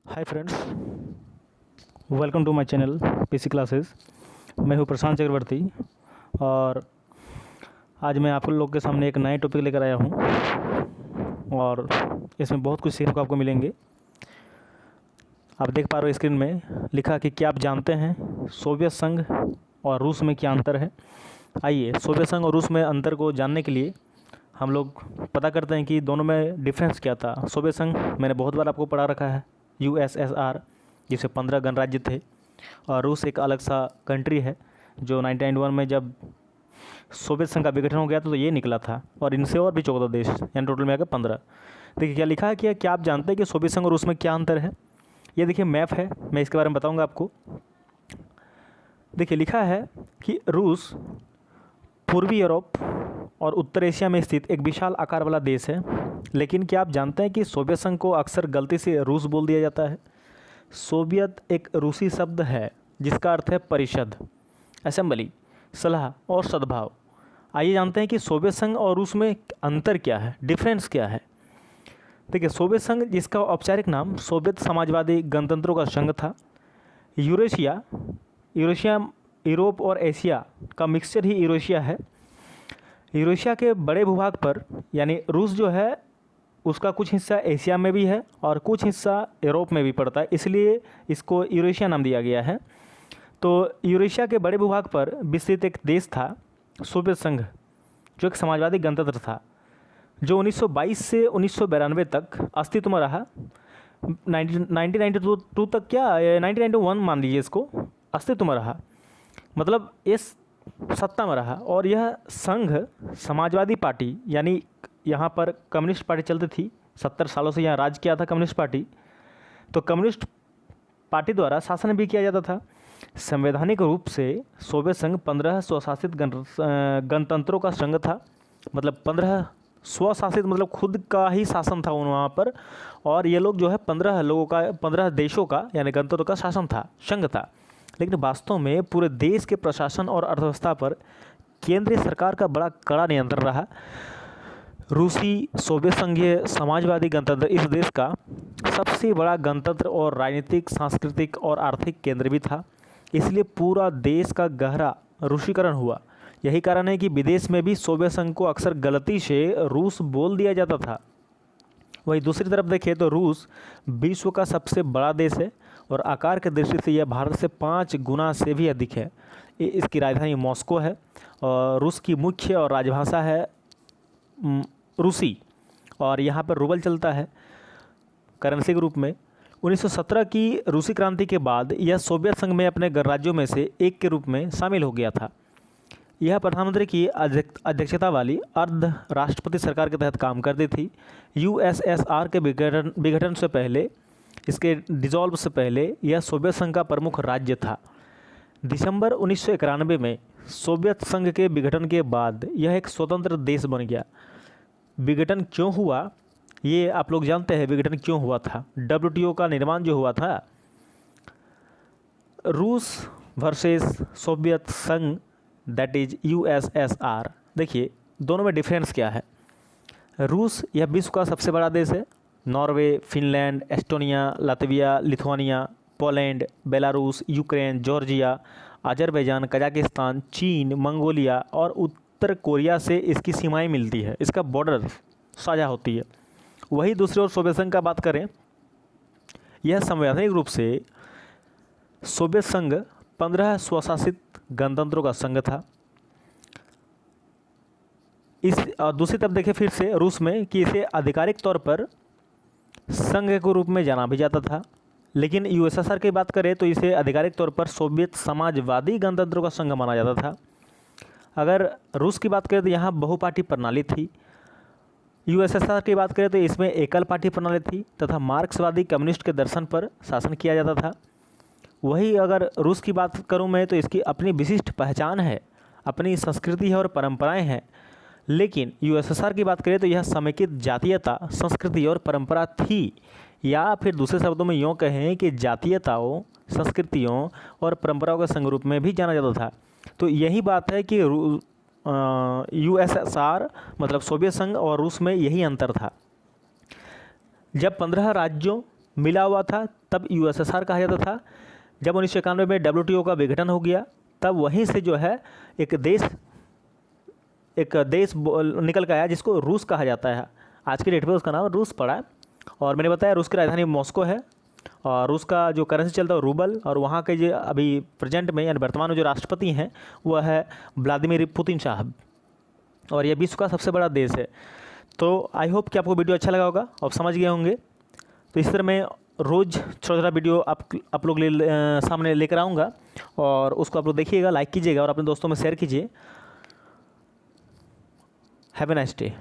Hi friends, welcome to my channel PC classes. मैं हूं प्रशांत चक्रवर्ती और आज मैं आप लोग के सामने एक नए टॉपिक लेकर आया हूं और इसमें बहुत कुछ सीखने को आपको मिलेंगे। आप देख पा रहे हो स्क्रीन में लिखा कि क्या आप जानते हैं सोवियत संघ और रूस में क्या अंतर है। आइए सोवियत संघ और रूस में अंतर को जानने के लिए हम लोग पता करते हैं कि दोनों में डिफरेंस क्या था। सोवियत संघ मैंने बहुत बार आपको पढ़ा रखा है, USSR, जिसमें 15 गणराज्य थे, और रूस एक अलग सा कंट्री है जो 1991 में जब सोवियत संघ का विघटन हो गया तो ये निकला था, और इनसे और भी 14 देश, यानी टोटल में आकर 15। देखिए क्या लिखा है, क्या आप जानते हैं कि सोवियत संघ और रूस में क्या अंतर है। ये देखिए मैप है, मैं इसके बारे में बताऊंगा आपको। देखिए लिखा है कि रूस पूर्वी यूरोप और उत्तर एशिया में स्थित एक विशाल आकार वाला देश है। लेकिन क्या आप जानते हैं कि सोवियत संघ को अक्सर गलती से रूस बोल दिया जाता है। सोवियत एक रूसी शब्द है जिसका अर्थ है परिषद, असेंबली, सलाह और सद्भाव। आइए जानते हैं कि सोवियत संघ और रूस में अंतर क्या है, डिफरेंस क्या है। देखिए सोवियत संघ, जिसका औपचारिक नाम सोवियत समाजवादी गणतंत्रों का संघ था, यूरोप और एशिया का मिक्सचर ही यूरेशिया है। यूरेशिया के बड़े भूभाग पर, यानी रूस जो है उसका कुछ हिस्सा एशिया में भी है और कुछ हिस्सा यूरोप में भी पड़ता है, इसलिए इसको यूरेशिया नाम दिया गया है। तो यूरेशिया के बड़े भूभाग पर विस्तृत एक देश था सोवियत संघ, जो एक समाजवादी गणतंत्र था, जो 1922 से 1992 तक अस्तित्व में रहा। 1992 तक, क्या 1991 मान लीजिए इसको, अस्तित्व में रहा, मतलब इस सत्ता में रहा। और यह संघ समाजवादी पार्टी, यानी यहाँ पर कम्युनिस्ट पार्टी चलती थी, 70 सालों से यहाँ राज किया था कम्युनिस्ट पार्टी, तो कम्युनिस्ट पार्टी द्वारा शासन भी किया जाता था। संवैधानिक रूप से सोवियत संघ 15 स्वशासित गणतंत्रों का संघ था, मतलब 15 स्वशासित, मतलब खुद का ही शासन था वहाँ पर, और ये लोग जो है 15 लोगों का, 15 देशों का यानी गणतंत्रों का शासन था, संघ था। लेकिन वास्तव में पूरे देश के प्रशासन और अर्थव्यवस्था पर केंद्रीय सरकार का बड़ा कड़ा नियंत्रण रहा। रूसी सोवियत संघीय समाजवादी गणतंत्र इस देश का सबसे बड़ा गणतंत्र और राजनीतिक, सांस्कृतिक और आर्थिक केंद्र भी था, इसलिए पूरा देश का गहरा रूसीकरण हुआ। यही कारण है कि विदेश में भी सोवियत संघ को अक्सर गलती से रूस बोल दिया जाता था। वहीं दूसरी तरफ देखें तो रूस विश्व का सबसे बड़ा देश है और आकार की दृष्टि से यह भारत से 5 गुना से भी अधिक है। इसकी राजधानी मॉस्को है और रूस की मुख्य और राजभाषा है रूसी, और यहाँ पर रूबल चलता है करेंसी के रूप में। 1917 की रूसी क्रांति के बाद यह सोवियत संघ में अपने गणराज्यों में से एक के रूप में शामिल हो गया था। यह प्रधानमंत्री की अध्यक्षता वाली अर्ध राष्ट्रपति सरकार के तहत काम करती थी। USSR के विघटन से पहले, इसके डिसॉल्व से पहले यह सोवियत संघ का प्रमुख राज्य था। दिसंबर 1991 में सोवियत संघ के विघटन के बाद यह एक स्वतंत्र देश बन गया। विघटन क्यों हुआ, ये आप लोग जानते हैं विघटन क्यों हुआ था। WTO का निर्माण जो हुआ था, रूस वर्सेस सोवियत संघ, दैट इज USSR। देखिए दोनों में डिफरेंस क्या है। रूस यह विश्व का सबसे बड़ा देश है। Norway, Finland, Estonia, Latvia, Lithuania, Poland, Belarus, Ukraine, Georgia, Azerbaijan, Kazakhstan, चीन, मंगोलिया और उत्तर कोरिया से इसकी सीमाएं मिलती है, इसका बॉर्डर साझा होती है। वही दूसरी ओर सोवियत संघ का बात करें, यह संवैधानिक रूप से सोवियत संघ 15 स्वशासित गणतंत्रों का संघ था। इस दूसरी तरफ देखें फिर से रूस में कि इसे आधिकारिक तौर पर संघ के रूप में जाना भी जाता था, लेकिन USSR की बात करें तो इसे आधिकारिक तौर पर सोवियत समाजवादी गणतंत्रों का संघ माना जाता था। अगर रूस की बात करें तो यहाँ बहुपार्टी प्रणाली थी। USSR की बात करें तो इसमें एकल पार्टी प्रणाली थी तथा मार्क्सवादी कम्युनिस्ट के दर्शन पर शासन किया जाता था। वही अगर रूस की बात करूं मैं तो इसकी अपनी विशिष्ट पहचान है, अपनी संस्कृति है और परंपराएं हैं। लेकिन USSR की बात करें तो यह समेकित जातीयता, संस्कृति और परंपरा थी, या फिर दूसरे शब्दों में यूँ कहें कि जातीयताओं, संस्कृतियों और परंपराओं के संग रूप में भी जाना जाता था। तो यही बात है कि USSR मतलब सोवियत संघ और रूस में यही अंतर था। जब 15 राज्यों मिला हुआ था तब USSR कहा जाता था। जब 1991 में WTO का विघटन हो गया तब वहीं से जो है एक देश निकल के आया जिसको रूस कहा जाता है। आज के डेट में उसका नाम रूस पड़ा है। और मैंने बताया रूस की राजधानी मॉस्को है और रूस का जो करेंसी चलता है रूबल, और वहाँ के जो अभी प्रेजेंट में यानी वर्तमान में जो राष्ट्रपति हैं वह है व्लादिमीर पुतिन साहब, और यह विश्व का सबसे बड़ा देश है। तो आई होप कि आपको वीडियो अच्छा लगा होगा, आप समझ गए होंगे। तो इस तरह मैं रोज़ छोटा छोटा वीडियो आप लोग सामने लेकर आऊँगा और उसको आप लोग देखिएगा, लाइक कीजिएगा और अपने दोस्तों में शेयर कीजिए। Have a nice day.